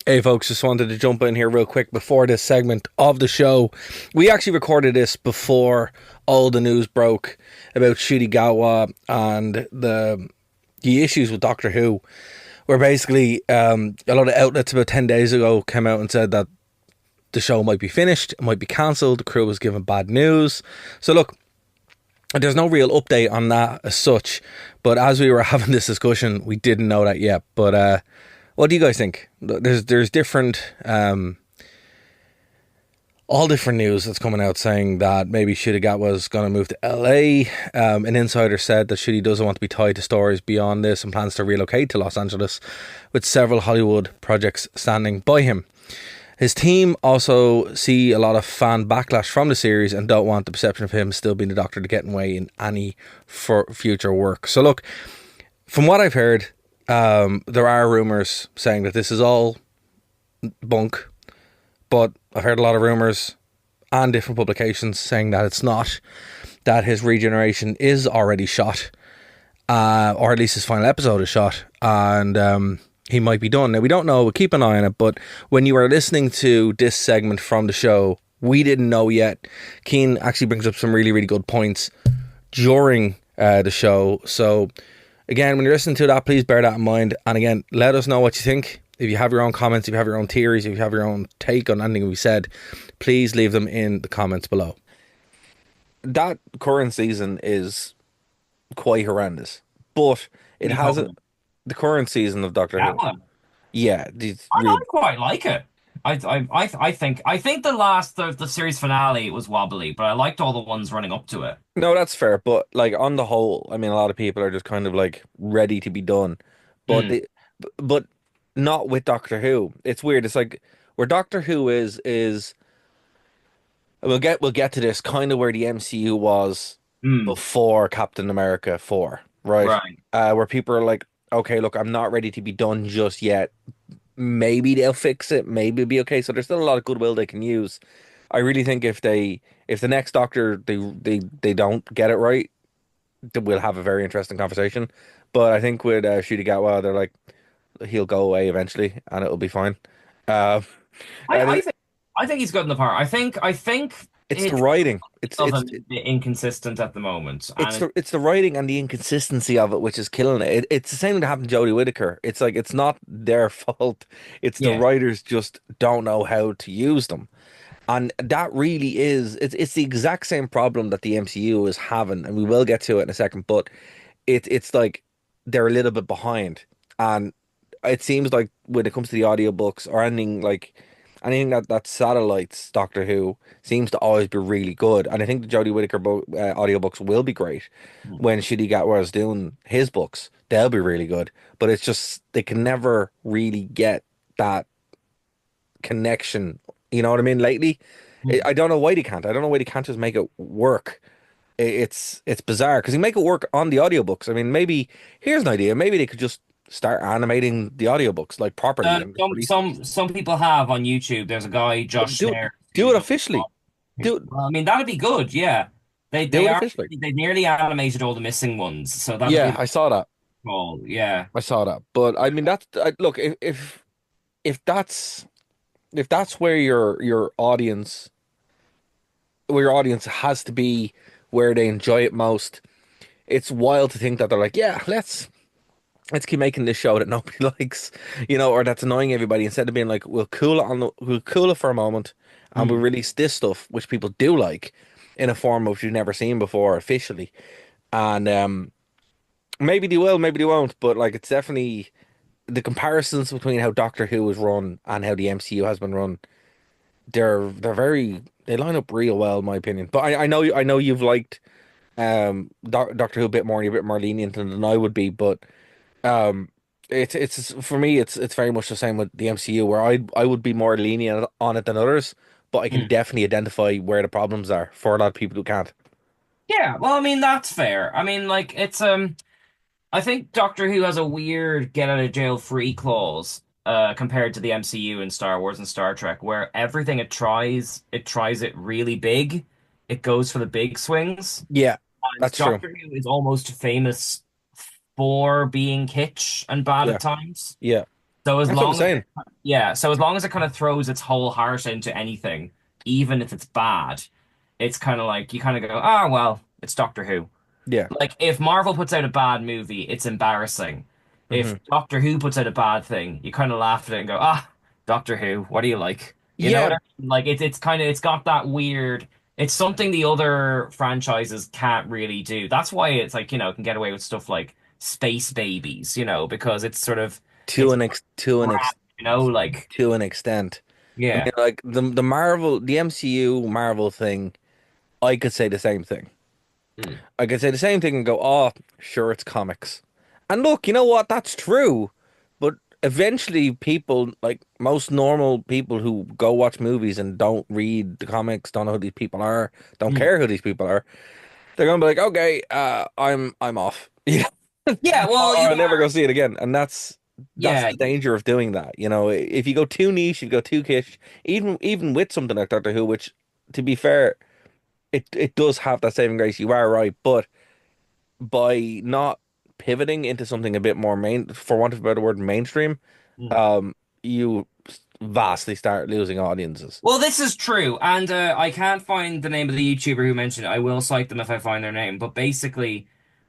Hey folks, just wanted to jump in here real quick before this segment of the show. We actually recorded this before all the news broke about Ncuti Gatwa and the issues with Doctor Who, where basically a lot of outlets about 10 days ago came out and said that the show might be finished, it might be cancelled, the crew was given bad news. So look, there's no real update on that as such, but as we were having this discussion, we didn't know that yet. But what do you guys think? There's different, all different news that's coming out saying that maybe Ncuti Gatwa was going to move to LA. An insider said that Ncuti doesn't want to be tied to stories beyond this and plans to relocate to Los Angeles, with several Hollywood projects standing by him. His team also see a lot of fan backlash from the series and don't want the perception of him still being the Doctor to get in way in any future work. So look, from what I've heard, there are rumours saying that this is all bunk, but I've heard a lot of rumours and different publications saying that it's not, that his regeneration is already shot, or at least his final episode is shot, and he might be done. Now, we don't know, we'll keep an eye on it, but when you are listening to this segment from the show, we didn't know yet. Keane actually brings up some really, really good points during the show. So, again, when you're listening to that, please bear that in mind. And again, let us know what you think. If you have your own comments, if you have your own theories, if you have your own take on anything we said, please leave them in the comments below. That current season is quite horrendous, but it hasn't. The current season of Doctor That Who. one. Yeah, I quite like it. I think the series finale was wobbly, but I liked all the ones running up to it. no, that's fair. But like on the whole, I mean, a lot of people are just kind of like ready to be done, but Mm. the, but not with Doctor Who. It's weird. It's like where Doctor Who is. We'll get to this kind of where the MCU was Mm. before Captain America 4, right? Right. Where people are like, okay, look, I'm not ready to be done just yet. Maybe they'll fix it. Maybe it'll be okay. So there's still a lot of goodwill they can use. I really think if the next Doctor they don't get it right, then we'll have a very interesting conversation. But I think with Ncuti Gatwa, they're like he'll go away eventually and it'll be fine. Uh, I, and I think I think he's good in the part. I think it's the it's writing. of him a bit inconsistent at the moment, and It's the writing and the inconsistency of it which is killing it. It's the same that happened to Jodie Whittaker. It's like it's not their fault. It's the yeah. writers just don't know how to use them. And that really is it's the exact same problem that the MCU is having, and we will get to it in a second, but it's like they're a little bit behind. And it seems like when it comes to the audiobooks or anything that satellites Doctor Who seems to always be really good. And I think the Jodie Whittaker audiobooks will be great when Ncuti Gatwa is doing his books. They'll be really good. But it's just they can never really get that connection. You know what I mean? Lately, I don't know why they can't. I don't know why they can't just make it work. It's bizarre because you make it work on the audiobooks. I mean, maybe here's an idea. Maybe they could just start animating the audiobooks like properly and just Some release them. some people have on YouTube. There's a guy, Josh Do Snare, do it who does. officially. Do Well, I mean, that'd be good. Yeah, do it officially. they nearly animated all the missing ones, so that'd Yeah, be I saw that. cool. Yeah. I saw that. But I mean, look, if that's where your audience has to be, where they enjoy it most. It's wild to think that they're like, yeah, let's keep making this show that nobody likes, or that's annoying everybody. Instead of being like, we'll cool it for a moment, and we'll Mm. release this stuff which people do like in a form which you've never seen before officially. And maybe they will, maybe they won't. But like, it's definitely the comparisons between how Doctor Who is run and how the MCU has been run. They line up real well, in my opinion. But I know you've liked Doctor Who a bit more, and you're a bit more lenient than I would be. But um, it's for me, it's very much the same with the MCU, where I would be more lenient on it than others. But I can Mm. definitely identify where the problems are for a lot of people who can't. Yeah, well, I mean, that's fair. I mean, like, I think Doctor Who has a weird get out of jail free clause compared to the MCU and Star Wars and Star Trek, where everything it tries it really big. It goes for the big swings. Yeah, And that's true. Doctor Who is almost famous for being kitsch and bad Yeah, at times. yeah. So as That's what I'm long as saying. yeah, so as long as it kind of throws its whole heart into anything, even if it's bad, it's kind of like you kind of go, ah, well, it's Doctor Who. Yeah. Like if Marvel puts out a bad movie, it's embarrassing. If Hmm. Doctor Who puts out a bad thing, you kind of laugh at it and go, ah, Doctor Who, what do you like? You know Yeah, what I mean? Like it's kind of it's got that weird. It's something the other franchises can't really do. That's why it's like, it can get away with stuff like Space Babies, because it's sort of to it's an ex to an crap, ex like to an extent. I yeah. mean, like the MCU Marvel thing, I could say the same thing. Mm. I could say the same thing and go, oh, sure, it's comics. And look, you know what? That's true. But eventually, people, like most normal people who go watch movies and don't read the comics, don't know who these people are, don't Mm. care who these people are, they're gonna be like, okay, I'm off. Yeah. Yeah, well, Or I'll never go see it again. And that's yeah, the danger of doing that. If you go too niche, if you go too kitsch, even with something like Doctor Who, which, to be fair, it does have that saving grace. You are right, but by not pivoting into something a bit more for want of a better word, mainstream, Mm. um, you vastly start losing audiences. Well, this is true, and I can't find the name of the YouTuber who mentioned it. I will cite them if I find their name. But basically,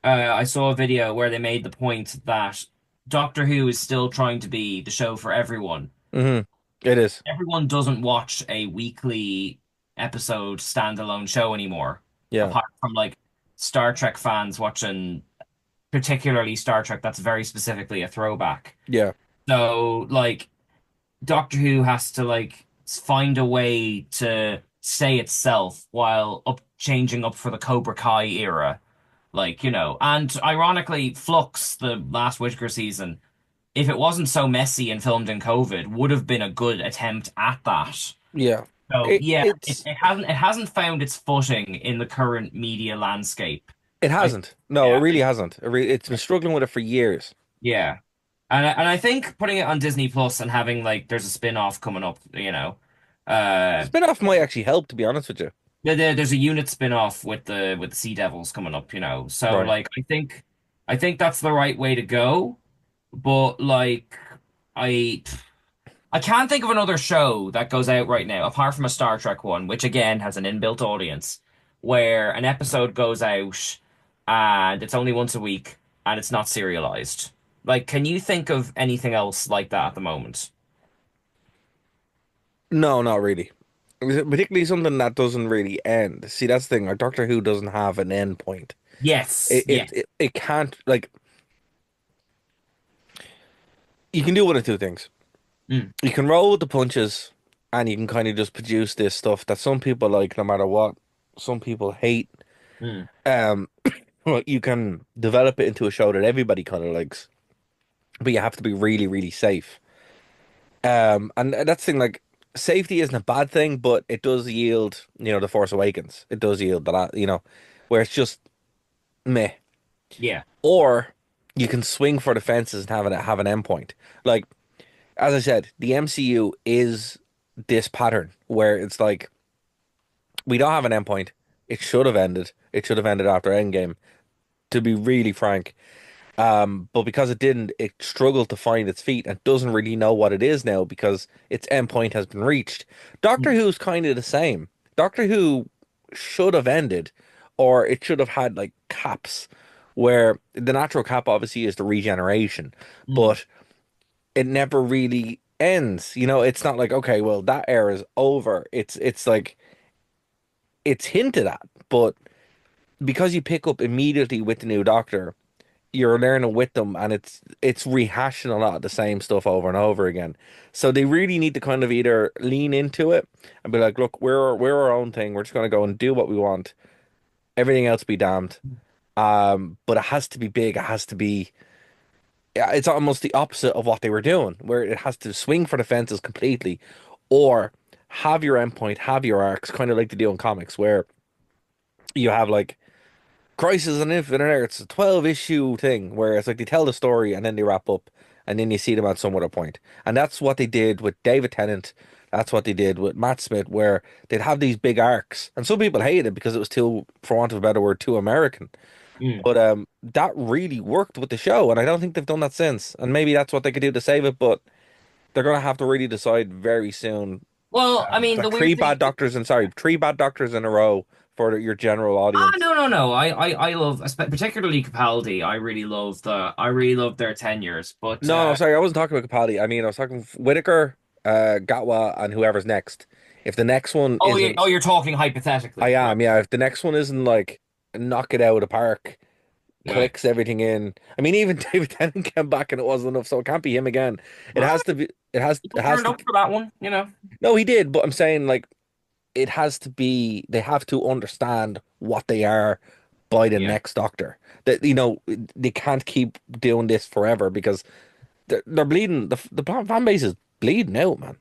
I saw a video where they made the point that Doctor Who is still trying to be the show for everyone. Hmm. It is. Everyone doesn't watch a weekly episode standalone show anymore, Yeah. apart from like Star Trek fans watching particularly Star Trek that's very specifically a throwback. Yeah. So, like, Doctor Who has to like find a way to stay itself while changing up for the Cobra Kai era. Like, and ironically, Flux, the last Whittaker season, if it wasn't so messy and filmed in COVID, would have been a good attempt at that. Yeah. So It, yeah, it, it's it hasn't it hasn't found its footing in the current media landscape. it I hasn't. No, it yeah, really hasn't. It's been struggling with it for years. yeah. And I think putting it on Disney Plus and having like there's a spin-off coming up, uh Spin-off might actually help, to be honest with you. there's a unit spin-off with the Sea Devils coming up, So Right. like I think that's the right way to go, but like I I can't think of another show that goes out right now apart from a Star Trek one, which again has an inbuilt audience, where an episode goes out and it's only once a week and it's not serialized. Like, can you think of anything else like that at the moment? No, not really. Particularly something that doesn't really end. See, that's the thing. Like Doctor Who doesn't have an end point. Yes, It it yes. it, it can't, like, you can do one of two things. Mm, You can roll with the punches, and you can kind of just produce this stuff that some people like no matter what. Some people hate. mm, Um, well, you can develop it into a show that everybody kind of likes, but you have to be really, really safe. And that's the thing, like, safety isn't a bad thing, but it does yield, The Force Awakens. It does yield that, where it's just meh. yeah. Or you can swing for the fences and have an endpoint. Like, as I said, the MCU is this pattern where it's like we don't have an endpoint. It should have ended. It should have ended after Endgame, to be really frank. But because it didn't, it struggled to find its feet and doesn't really know what it is now because its endpoint has been reached. Doctor Mm, Who's kind of the same. Doctor Who should have ended, or it should have had like caps, where the natural cap obviously is the regeneration, mm, but it never really ends. It's not like, okay, well, that era is over. It's like it's hinted at, but because you pick up immediately with the new Doctor, you're learning with them, and it's rehashing a lot of the same stuff over and over again. So they really need to kind of either lean into it and be like, look, we're our own thing. We're just gonna go and do what we want. Everything else be damned. But it has to be big. It has to be. Yeah, it's almost the opposite of what they were doing, where it has to swing for the fences completely, or have your endpoint, have your arcs, kind of like they do in comics, where you have like Crisis on Infinite Earths, a 12 issue thing where it's like they tell the story and then they wrap up and then you see them at some other point. And that's what they did with David Tennant. That's what they did with Matt Smith, where they'd have these big arcs. And some people hated it because it was too, for want of a better word, too American. mm. But that really worked with the show, and I don't think they've done that since. And maybe that's what they could do to save it, but they're going to have to really decide very soon. Well, I mean, Like the weird thing. three bad doctors in a row for your general Ah, audience. no, no, no. I love, particularly Capaldi. I really love their tenures. But No, no, sorry, I wasn't talking about Capaldi. I mean, I was talking Whitaker, Gatwa, and whoever's next. If the next one oh, yeah, oh, isn't, you're talking I hypothetically, right? am, yeah. If the next one isn't like knock it out of the park, Yeah. clicks everything in. I mean, even David Tennant came back and it wasn't enough, so it can't be him again. It Well, has to be. It people has turned to. up for that one, you know. No, he did, but I'm saying like it has to be. They have to understand what they are by the Yeah. next Doctor. That they can't keep doing this forever because they're bleeding. The fan base is bleeding out, man.